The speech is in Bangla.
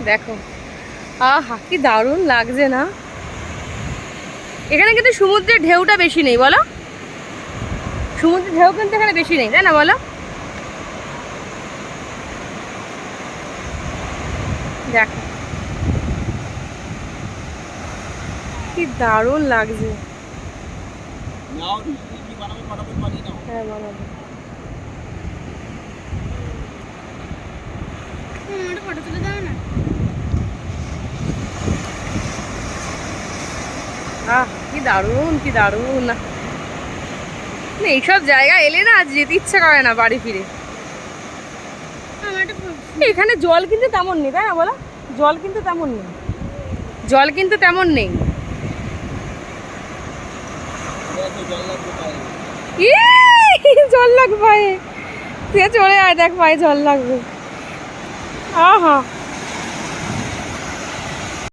দেখো, আহা কি দারুণ লাগছে না? এখানে কিন্তু সমুদ্রের ঢেউটা বেশি নেই বলো, সমুদ্রের ঢেউ কিন্তু এখানে বেশি নেই, তাই না বলো? দেখো কি দারুণ লাগছে। হ্যাঁ বানাবো। ফটো তুলে দাও না। আহ কি দারুণ, কি দারুণ না, এইসব জায়গা এলে না আজ যেতে ইচ্ছা করে না বাড়ি ফিরে। এখানে জল কিন্তু তেমন নেই, তাই না বলো? জল কিন্তু তেমন নেই, জল কিন্তু তেমন নেই। জল লাগবে পায়ে, তুই চলে আয়, দেখ পায়ে জল লাগবে। আহা